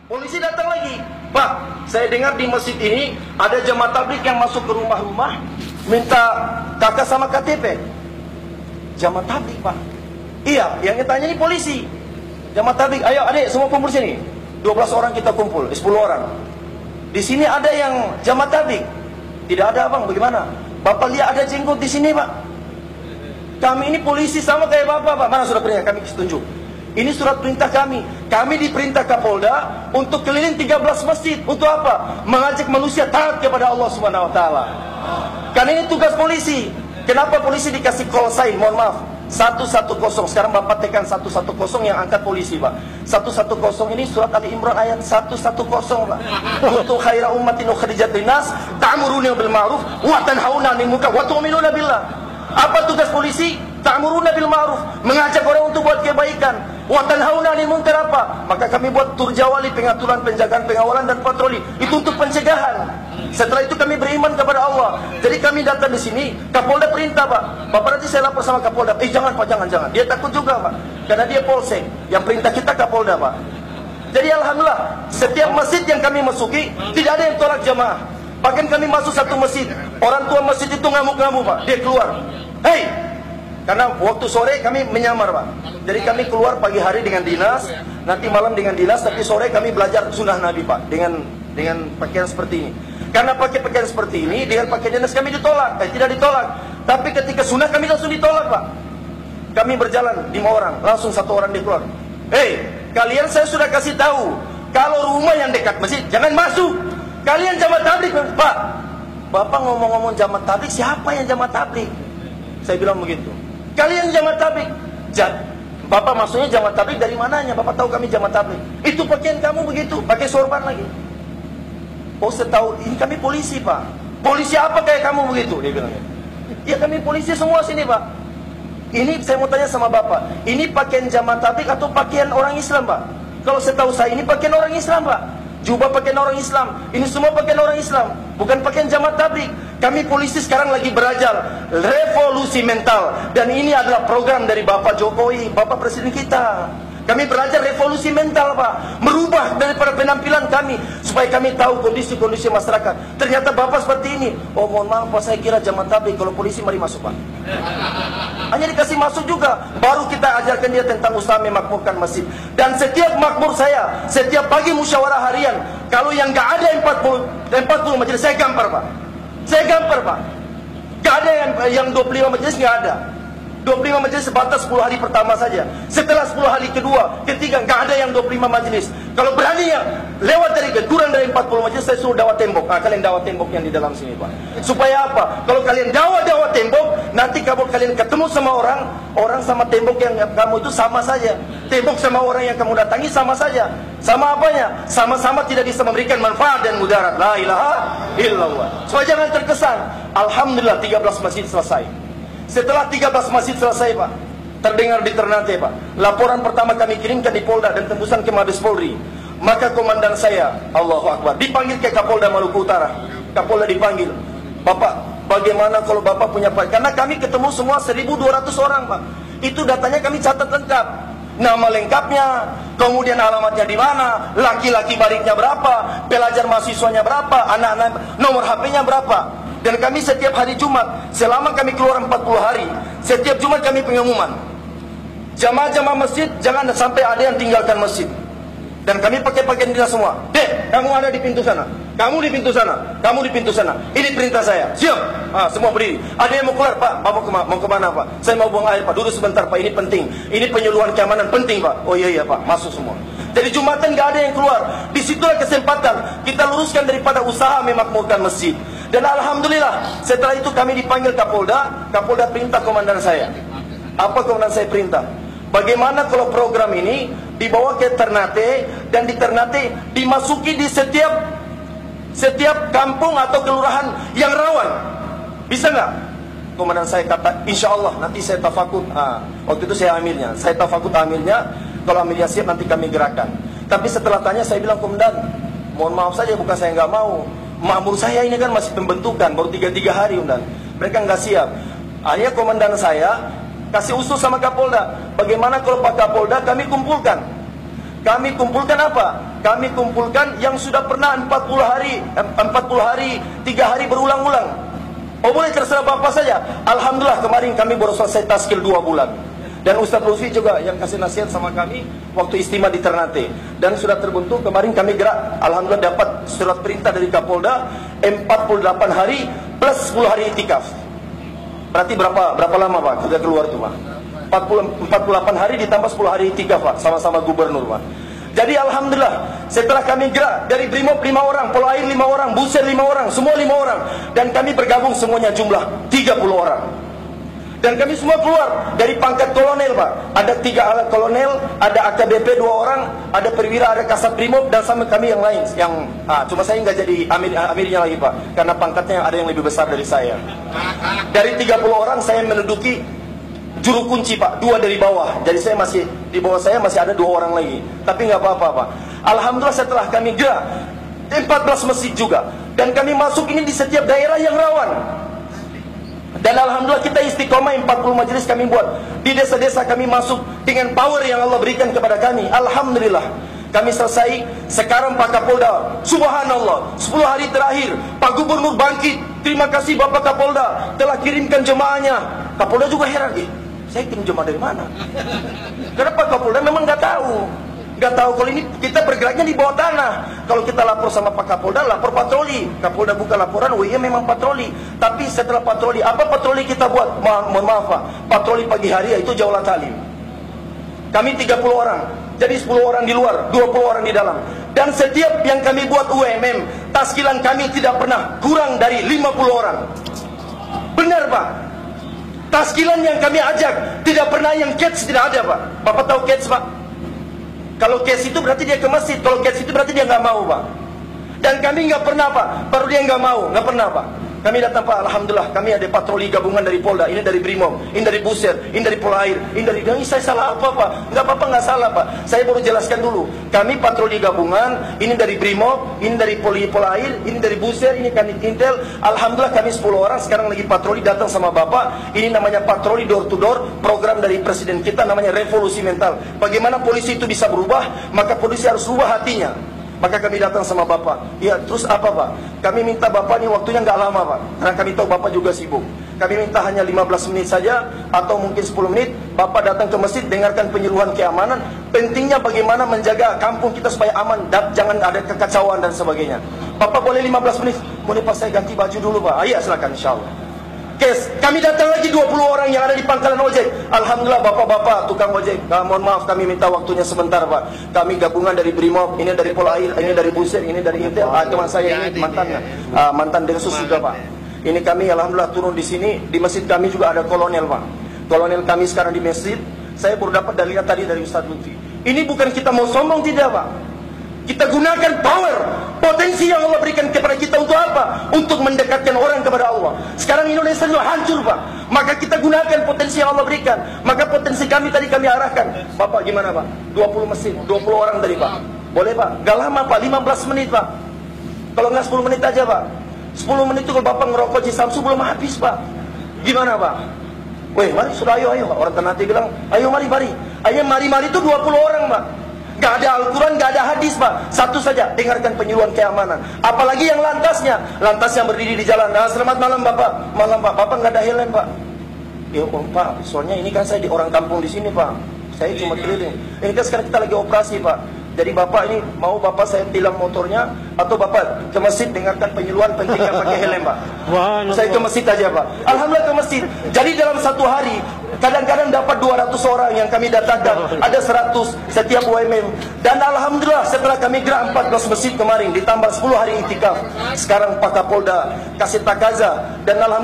Polisi datang lagi. Pak, saya dengar di masjid ini ada jemaah tabligh yang masuk ke rumah-rumah minta kakak sama KTP. Jemaah tabligh, Pak. Iya, yang ditanya ini polisi. Jemaah tabligh, ayo adik semua kumpul sini. 12 orang kita kumpul, 10 orang. Di sini ada yang jemaah tabligh. Tidak ada, Bang, bagaimana? Bapak lihat ada jenggot di sini, Pak. Kami ini polisi sama kayak Bapak, Pak. Mana surat perintah? Kami tunjuk. Ini surat perintah kami. Kami diperintah Kapolda untuk keliling 13 masjid. Untuk apa? Mengajak manusia taat kepada Allah Subhanahu wa taala. Karena ini tugas polisi. Kenapa polisi dikasih call sign? Mohon maaf. 110. Sekarang Bapak tekan 110 yang angkat polisi, Pak. 110 ini surat Ali Imran ayat 110, Pak. Kuntum khaira ummatin ukhrijat linnas ta'muruna bil ma'ruf wa tanhauna 'anil munkar wa tu'minuna billah. Apa tugas polisi? Ta'muruna bil ma'ruf, mengajak orang untuk buat kebaikan. Wa tanhauna 'anil munkar apa? Maka kami buat turjawali, pengaturan, penjagaan, pengawalan dan patroli. Itu untuk pencegahan. Setelah itu kami beriman kepada Allah. Jadi kami datang di sini, Kapolda perintah, Pak. Bapak nanti saya lapor sama Kapolda. Jangan, Pak, jangan. Dia takut juga, Pak. Karena dia polsek. Yang perintah kita Kapolda, Pak. Jadi alhamdulillah, setiap masjid yang kami masuki tidak ada yang tolak jamaah. Bahkan kami masuk satu masjid, orang tua masjid itu ngamuk-ngamuk, Pak. Dia keluar. Hei, karena waktu sore kami menyamar, Pak. Jadi kami keluar pagi hari dengan dinas, nanti malam dengan dinas, tapi sore kami belajar sunnah Nabi, Pak, dengan pakaian seperti ini. Karena pakai pakaian seperti ini, dengan pakaian dinas kami ditolak, tidak ditolak. Tapi ketika sunnah kami langsung ditolak, Pak. Kami berjalan 5 orang, langsung 1 orang dia keluar. Hei, kalian saya sudah kasih tahu, kalau rumah yang dekat masjid jangan masuk. Kalian jamaah tabligh, Pak. Bapak ngomong-ngomong jamaah tabligh, siapa yang jamaah tabligh? Saya bilang begitu. Kalian jamaah tabligh. Bapak maksudnya jamaah tabligh dari mananya? Bapak tahu kami jamaah tabligh. Itu pakaian kamu begitu, pakai sorban lagi. Oh, saya tahu, ini kami polisi, Pak. Polisi apa kayak kamu begitu? Dia bilang. Ya kami polisi semua sini, Pak. Ini saya mau tanya sama Bapak, ini pakaian jamaah tabligh atau pakaian orang Islam, Pak? Kalau saya tahu ini pakaian orang Islam, Pak. Jubah pakaian orang Islam. Ini semua pakaian orang Islam, bukan pakaian jamaah tabligh. Kami polisi sekarang lagi belajar revolusi mental. Dan ini adalah program dari Bapak Jokowi, Bapak Presiden kita. Kami belajar revolusi mental, Pak. Merubah daripada penampilan kami, supaya kami tahu kondisi-kondisi masyarakat. Ternyata Bapak seperti ini. Oh, mohon maaf, Pak, saya kira jamaah tabligh. Kalau polisi mari masuk, Pak. Hanya dikasih masuk juga. Baru kita ajarkan dia tentang usaha memakmurkan masjid. Dan setiap makmur saya, setiap pagi musyawarah harian, kalau yang gak ada 40 majelis, saya gampar, Pak. Saya gampar, Pak. Gak ada yang 25 majelis, gak ada. 25 majelis sebatas 10 hari pertama saja. Setelah 10 hari kedua, ketiga, gak ada yang 25 majelis. Kalau berani yang lewat dari kurang dari 40 majelis, saya suruh dawat tembok. Kalian dawat tembok yang di dalam sini, Pak. Supaya apa? Kalau kalian dawat tembok, nanti kalau kalian ketemu sama orang sama tembok yang kamu itu sama saja. Tembok sama orang yang kamu datangi sama saja. Sama apanya? Sama-sama tidak bisa memberikan manfaat dan mudarat. La ilaha illallah. Supaya jangan terkesan. Alhamdulillah 13 masjid selesai. Setelah 13 masjid selesai, Pak, terdengar di Ternate, Pak, laporan pertama kami kirimkan di Polda dan tembusan ke Mabes Polri. Maka komandan saya, Allahu Akbar, dipanggil ke Kapolda Maluku Utara. Kapolda dipanggil. Bapak, bagaimana kalau Bapak punya Pak? Karena kami ketemu semua 1.200 orang, Pak. Itu datanya kami catat lengkap. Nama lengkapnya, kemudian alamatnya di mana, laki-laki baliknya berapa, pelajar mahasiswanya berapa, anak-anak, nomor HP-nya berapa. Dan kami setiap hari Jumat, selama kami keluar 40 hari, setiap Jumat kami pengumuman. Jamaah-jamaah masjid, jangan sampai ada yang tinggalkan masjid. Dan kami pakai pakaian dinas semua. Dek, kamu ada di pintu sana. Kamu di pintu sana. Kamu di pintu sana. Ini perintah saya. Siap. Semua berdiri. Ada yang mau keluar, Pak? Bapak mau kemana, Pak? Saya mau buang air, Pak. Duduk sebentar, Pak. Ini penting. Ini penyuluhan keamanan penting, Pak. Oh iya, Pak. Masuk semua. Jadi Jumatan gak ada yang keluar. Disitulah kesempatan kita luruskan daripada usaha memakmurkan masjid. Dan alhamdulillah, setelah itu kami dipanggil Kapolda. Kapolda perintah komandan saya. Apa komandan saya perintah? Bagaimana kalau program ini dibawa ke Ternate, dan di Ternate dimasuki di setiap kampung atau kelurahan yang rawan? Bisa nggak? Komandan saya kata, insya Allah nanti saya tafakut. Waktu itu saya amirnya. Saya tafakut amirnya. Kalau amirnya siap nanti kami gerakan. Tapi setelah tanya saya bilang, komandan, mohon maaf saja, bukan saya nggak mau. Makmur saya ini kan masih pembentukan, baru 3 hari, komandan. Mereka nggak siap. Akhirnya komandan saya kasih usul sama Kapolda. Bagaimana kalau Pak Kapolda kami kumpulkan? Kami kumpulkan apa? Kami kumpulkan yang sudah pernah 40 hari, 3 hari berulang-ulang. Oh boleh terserah Bapak saja. Alhamdulillah kemarin kami baru selesai taskil 2 bulan. Dan Ustaz Lutfi juga yang kasih nasihat sama kami waktu istimewa di Ternate. Dan sudah terbentuk, kemarin kami gerak. Alhamdulillah dapat surat perintah dari Kapolda 48 hari plus 10 hari itikaf. Berarti berapa lama Pak sudah keluar itu Pak? 48 hari ditambah 10 hari itikaf Pak, sama-sama gubernur Pak. Jadi Alhamdulillah setelah kami gerak dari Brimob 5 orang, Polair 5 orang, Buser 5 orang, semua 5 orang. Dan kami bergabung semuanya jumlah 30 orang. Dan kami semua keluar dari pangkat kolonel Pak. Ada 3 alat kolonel, ada AKBP 2 orang, ada perwira, ada kasat Brimob, dan sama kami yang lain. Cuma saya nggak jadi amirnya lagi Pak, karena pangkatnya ada yang lebih besar dari saya. Dari 30 orang saya menduduki juru kunci Pak, 2 dari bawah. Jadi saya masih, di bawah saya masih ada 2 orang lagi. Tapi nggak apa-apa Pak. Alhamdulillah setelah kami gerak 14 masjid juga. Dan kami masuk ini di setiap daerah yang rawan. Dan Alhamdulillah kita istiqomah 40 majelis kami buat. Di desa-desa kami masuk dengan power yang Allah berikan kepada kami. Alhamdulillah kami selesai. Sekarang Pak Kapolda, subhanallah, 10 hari terakhir Pak Gubernur bangkit. Terima kasih Bapak Kapolda telah kirimkan jemaahnya. Kapolda juga heran, saya kirim jemaah dari mana? Karena Pak Kapolda memang nggak tahu. Nggak tahu kalau ini kita bergeraknya di bawah tanah. Kalau kita lapor sama Pak Kapolda, lapor patroli. Kapolda buka laporan, oh iya memang patroli. Tapi setelah patroli, apa patroli kita buat? Mohon maaf Pak, patroli pagi hari yaitu Jaulah Talim. Kami 30 orang, jadi 10 orang di luar, 20 orang di dalam. Dan setiap yang kami buat UMM, taskilan kami tidak pernah kurang dari 50 orang. Benar Pak. Taskilan yang kami ajak tidak pernah yang catch, tidak ada Pak. Bapak tahu catch Pak? Kalau case itu berarti dia ke masjid. Kalau case itu berarti dia nggak mau Pak. Dan kami nggak pernah Pak. Baru dia nggak mau, nggak pernah Pak. Kami datang Pak, Alhamdulillah kami ada patroli gabungan dari Polda. Ini dari Brimob, ini dari Buser, ini dari Polair, ini dari... Ini saya salah apa Pak? Nggak apa-apa, nggak salah Pak. Saya baru jelaskan dulu. Kami patroli gabungan, ini dari Brimob, ini dari Polair, ini dari Buser, ini kan Intel. Alhamdulillah kami 10 orang sekarang lagi patroli datang sama Bapak. Ini namanya patroli door to door, program dari Presiden kita namanya revolusi mental. Bagaimana polisi itu bisa berubah, maka polisi harus rubah hatinya. Maka kami datang sama Bapak. Ya terus apa Pak? Kami minta Bapak ini waktunya nggak lama Pak, karena kami tahu Bapak juga sibuk. Kami minta hanya 15 menit saja, atau mungkin 10 menit. Bapak datang ke masjid, dengarkan penyuluhan keamanan. Pentingnya bagaimana menjaga kampung kita supaya aman, jangan ada kekacauan dan sebagainya. Bapak boleh 15 menit? Boleh Pak, saya ganti baju dulu Pak. Iya silakan insyaAllah. Kes, kami datang lagi 20 orang yang ada di pangkalan ojek. Alhamdulillah bapak-bapak tukang ojek, mohon maaf kami minta waktunya sebentar Pak. Kami gabungan dari Brimob, ini dari Polair, ini dari Buser, ini dari Intel. Teman saya ini mantan Densus juga Pak. Ini kami Alhamdulillah turun di sini. Di masjid kami juga ada kolonel Pak. Kolonel kami sekarang di masjid. Saya baru dapat dalilnya tadi dari Ustaz Lutfi. Ini bukan kita mau sombong, tidak Pak. Kita gunakan power, potensi yang Allah berikan kepada kita untuk apa? Untuk mendekatkan orang kepada Allah. Sekarang Indonesia sudah hancur Pak. Maka kita gunakan potensi yang Allah berikan. Maka potensi kami tadi kami arahkan. Bapak gimana Pak? 20 mesin, 20 orang tadi Pak. Boleh Pak? Gak lama Pak, 15 menit Pak. Kalau nggak 10 menit aja Pak. 10 menit itu kalau Bapak ngerokok di Samsu belum habis Pak. Gimana Pak? Weh mari sudah ayo Orang Ternate bilang ayo mari. Ayo mari itu 20 orang Pak. Gak ada Al-Quran, gak ada hadis Pak. Satu saja, dengarkan penyuluhan keamanan. Apalagi yang lantasnya. Lantas yang berdiri di jalan. Selamat malam Bapak. Malam Pak. Bapak gak ada helm Pak. Ya Pak, soalnya ini kan saya di orang kampung di sini Pak. Saya cuma keliling. Ini kan sekarang kita lagi operasi Pak. Jadi Bapak ini mau Bapak saya tilang motornya, atau Bapak ke masjid dengarkan penyuluhan pentingnya pakai helm Pak. Saya ke masjid aja Pak. Alhamdulillah ke masjid. Jadi dalam satu hari kadang-kadang dapat 200 orang yang kami datangkan, ada 100 setiap UMM. Dan Alhamdulillah setelah kami gerak 14 masjid kemarin, ditambah 10 hari itikaf. Sekarang Pak Kapolda kasih takaza, dan Alhamdulillah